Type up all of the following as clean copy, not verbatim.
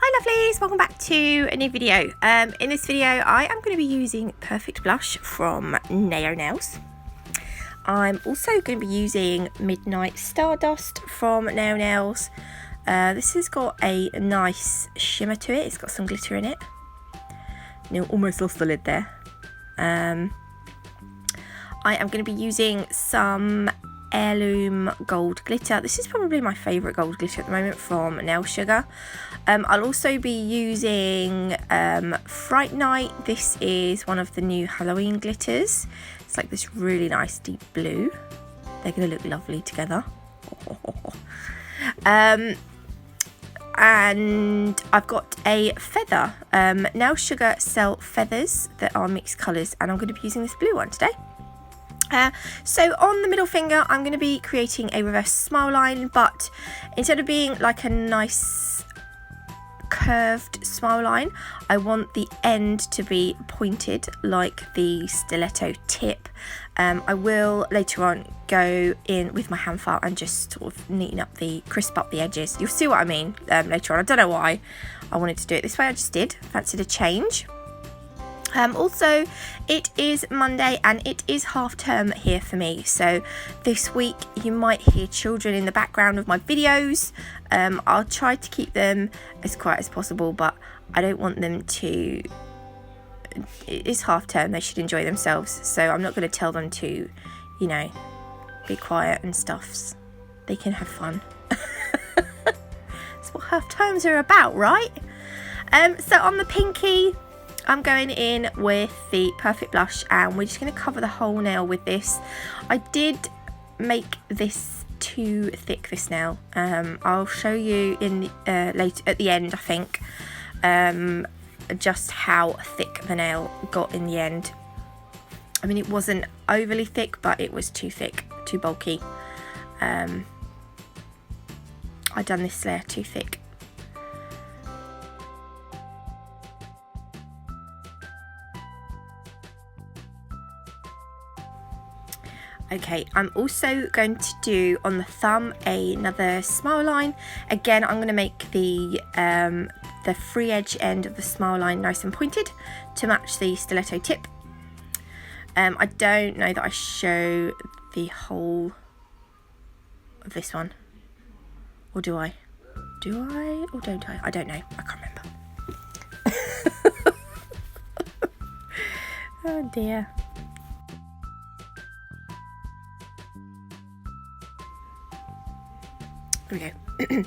Hi lovelies, welcome back to a new video. In this video I am going to be using Perfect Blush from Nails. I'm also going to be using Midnight Stardust from Nails. This has got a nice shimmer to it, it's got some glitter in it. You almost lost the lid there. I am going to be using some heirloom gold glitter. This is probably my favourite gold glitter at the moment from Nail Sugar. I'll also be using Fright Night. This is one of the new Halloween glitters. It's like this really nice deep blue. They're going to look lovely together. And I've got a feather. Nail Sugar sell feathers that are mixed colours, and I'm going to be using this blue one today. So on the middle finger I'm going to be creating a reverse smile line, but instead of being like a nice curved smile line, I want the end to be pointed like the stiletto tip. I will later on go in with my hand file and just sort of crisp up the edges. You'll see what I mean later on. I don't know why I wanted to do it this way, I just did. Fancied a change. Also, it is Monday and it is half term here for me, so this week you might hear children in the background of my videos. I'll try to keep them as quiet as possible, but I don't want them to, it is half term, they should enjoy themselves, so I'm not going to tell them to, you know, be quiet and stuffs. They can have fun. That's what half terms are about, right? So on the pinky I'm going in with the Perfect Blush, and we're just going to cover the whole nail with this. I did make this too thick, this nail. I'll show you in later at the end, I think, just how thick the nail got in the end. I mean, it wasn't overly thick, but it was too thick, too bulky. I done this layer too thick. Okay, I'm also going to do on the thumb another smile line. Again, I'm going to make the free edge end of the smile line nice and pointed to match the stiletto tip. I don't know that I show the whole of this one, or do I? Do I or don't I? I don't know. I can't remember. Oh dear. There we go.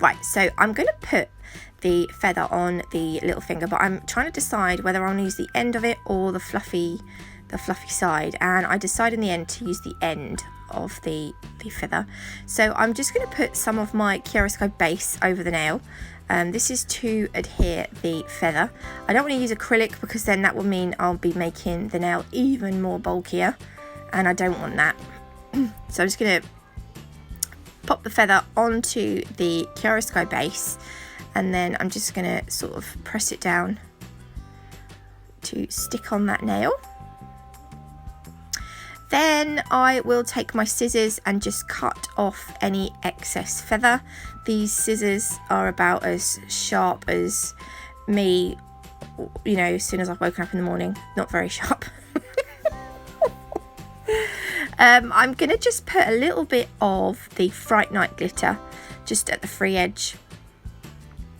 Right, so I'm going to put the feather on the little finger, but I'm trying to decide whether I want to use the end of it or the fluffy side, and I decided in the end to use the end of the feather. So I'm just going to put some of my chiaroscuro base over the nail. This is to adhere the feather. I don't want to use acrylic because then that will mean I'll be making the nail even more bulkier, and I don't want that. So I'm just going to pop the feather onto the chiaroscuro base, and then I'm just going to sort of press it down to stick on that nail. Then I will take my scissors and just cut off any excess feather. These scissors are about as sharp as me, you know, as soon as I've woken up in the morning. Not very sharp. I'm going to just put a little bit of the Fright Night glitter just at the free edge,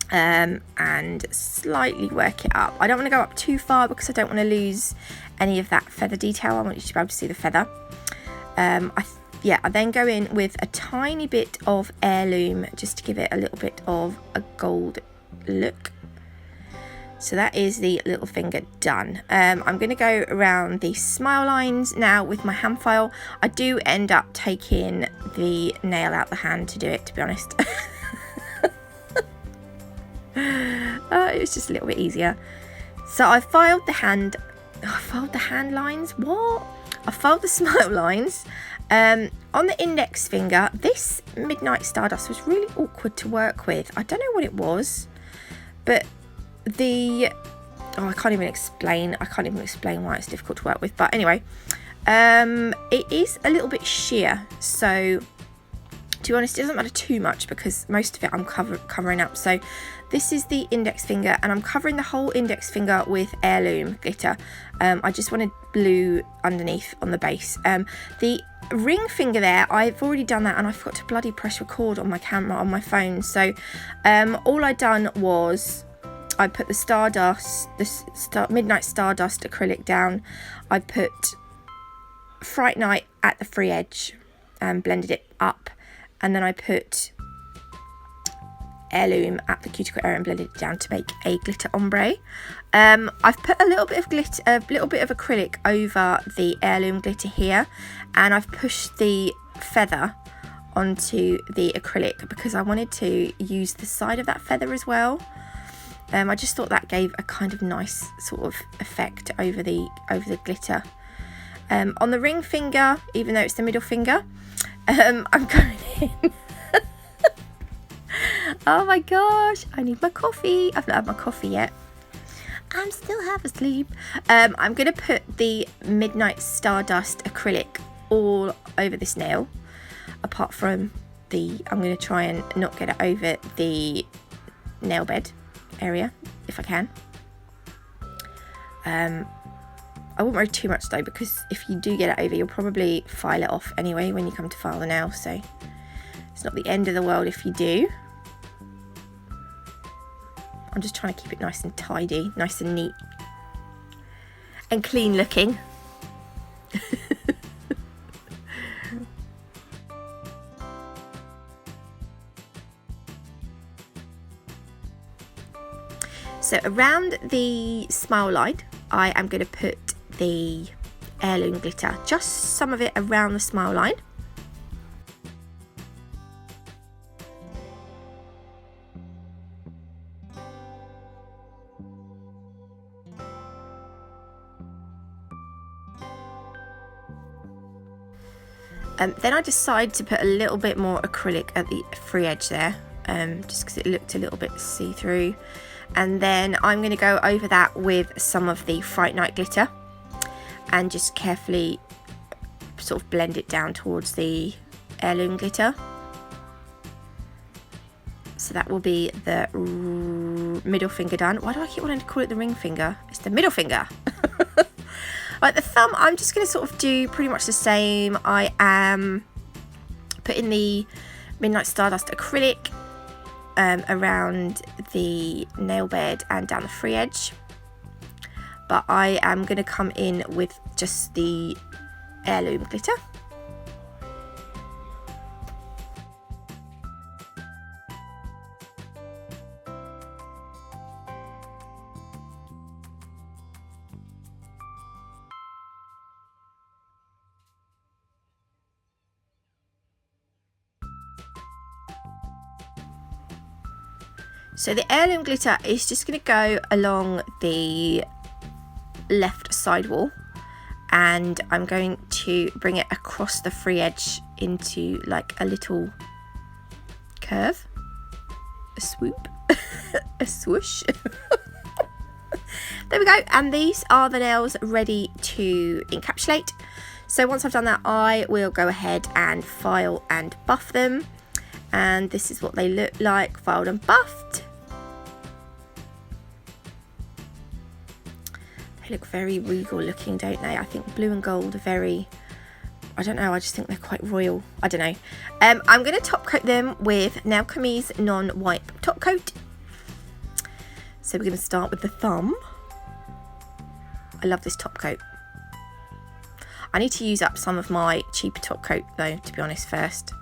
and slightly work it up. I don't want to go up too far because I don't want to lose any of that feather detail. I want you to be able to see the feather. I then go in with a tiny bit of heirloom just to give it a little bit of a gold look. So that is the little finger done. I'm going to go around the smile lines now with my hand file. I do end up taking the nail out the hand to do it, to be honest. It was just a little bit easier. So I filed the hand lines. What? I filed the smile lines. On the index finger, this Midnight Stardust was really awkward to work with. I don't know what it was, but I can't even explain why it's difficult to work with, but anyway, it is a little bit sheer, so To be honest, it doesn't matter too much because most of it I'm covering up. So this is the index finger, and I'm covering the whole index finger with heirloom glitter. I just wanted blue underneath on the base. The ring finger there, I've already done that, and I forgot to bloody press record on my camera on my phone. So all I done was I put the stardust, Midnight Stardust acrylic down. I put Fright Night at the free edge and blended it up, and then I put heirloom at the cuticle area and blended it down to make a glitter ombre. I've put a little bit of glitter, a little bit of acrylic over the heirloom glitter here, and I've pushed the feather onto the acrylic because I wanted to use the side of that feather as well. I just thought that gave a kind of nice sort of effect over the glitter. On the ring finger, even though it's the middle finger, I'm going in. Oh my gosh, I need my coffee. I've not had my coffee yet. I'm still half asleep. I'm going to put the Midnight Stardust acrylic all over this nail, apart from I'm going to try and not get it over the nail bed area if I can. I won't worry too much though, because if you do get it over, you'll probably file it off anyway when you come to file the nail, so it's not the end of the world if you do. I'm just trying to keep it nice and tidy, nice and neat and clean looking. So around the smile line, I am going to put the heirloom glitter, just some of it around the smile line. Then I decided to put a little bit more acrylic at the free edge there, just because it looked a little bit see-through. And then I'm going to go over that with some of the Fright Night glitter and just carefully sort of blend it down towards the heirloom glitter. So that will be the middle finger done. Why do I keep wanting to call it the ring finger? It's the middle finger. Right, the thumb, I'm just going to sort of do pretty much the same. I am putting the Midnight Stardust acrylic around the nail bed and down the free edge, but I am going to come in with just the heirloom glitter. So the heirloom glitter is just going to go along the left side wall, and I'm going to bring it across the free edge into like a little curve, a swoop, a swoosh. There we go, and these are the nails ready to encapsulate. So once I've done that, I will go ahead and file and buff them, and this is what they look like filed and buffed. They look very regal looking, don't they? I think blue and gold are very, I don't know, I just think they're quite royal. I don't know. I'm going to top coat them with Nail Chemie's non-wipe top coat. So we're going to start with the thumb. I love this top coat. I need to use up some of my cheaper top coat though, to be honest, first.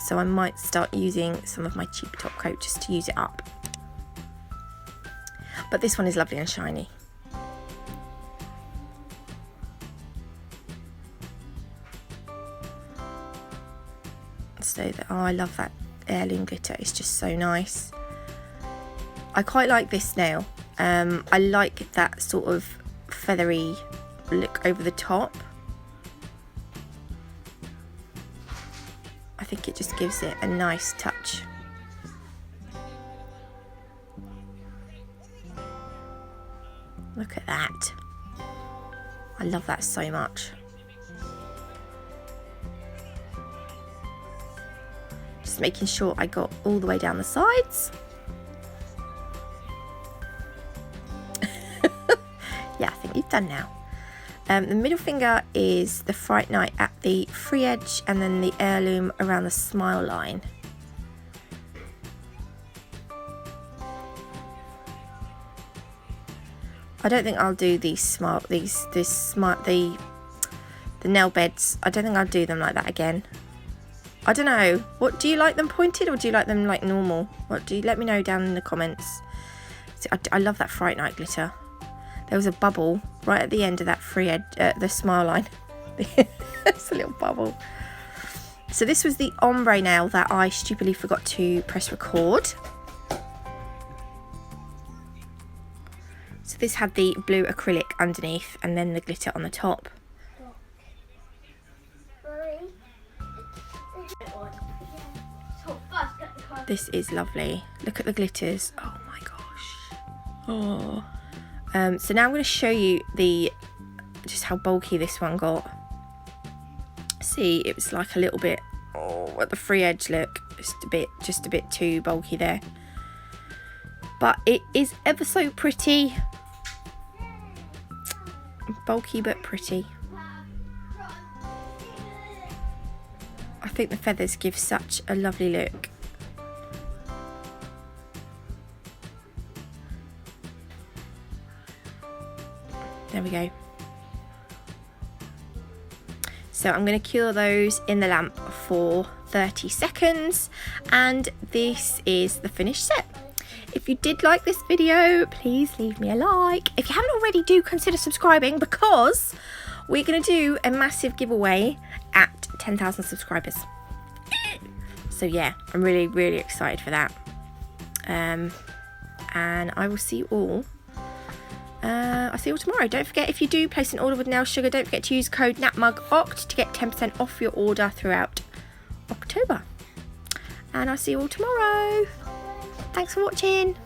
So I might start using some of my cheaper top coat just to use it up. But this one is lovely and shiny. So oh, I love that heirloom glitter, it's just so nice. I quite like this nail. I like that sort of feathery look over the top. I think it just gives it a nice touch. Look at that. I love that so much. making sure I got all the way down the sides. Yeah, I think you've done now. The middle finger is the Fright Night at the free edge, and then the heirloom around the smile line. I don't think I'll do the nail beds. I don't think I'll do them like that again. I don't know. What do you like them pointed, or do you like them like normal? What do you let me know down in the comments? I love that Fright Night glitter. There was a bubble right at the end of that free edge, the smile line. It's a little bubble. So this was the ombre nail that I stupidly forgot to press record. So this had the blue acrylic underneath and then the glitter on the top. This is lovely. Look at the glitters. Oh my gosh. Oh. So now I'm going to show you just how bulky this one got. See, it was like a little bit, at the free edge, look, just a bit too bulky there. But it is ever so pretty. Bulky but pretty. I think the feathers give such a lovely look. There we go. So I'm going to cure those in the lamp for 30 seconds, and this is the finished set. If you did like this video, please leave me a like. If you haven't already, do consider subscribing, because we're going to do a massive giveaway at 10,000 subscribers. So yeah, I'm really, really excited for that. And I will see you all. I'll see you all tomorrow. Don't forget, if you do place an order with Nail Sugar, don't forget to use code NATMUGOCT to get 10% off your order throughout October. And I'll see you all tomorrow. Thanks for watching.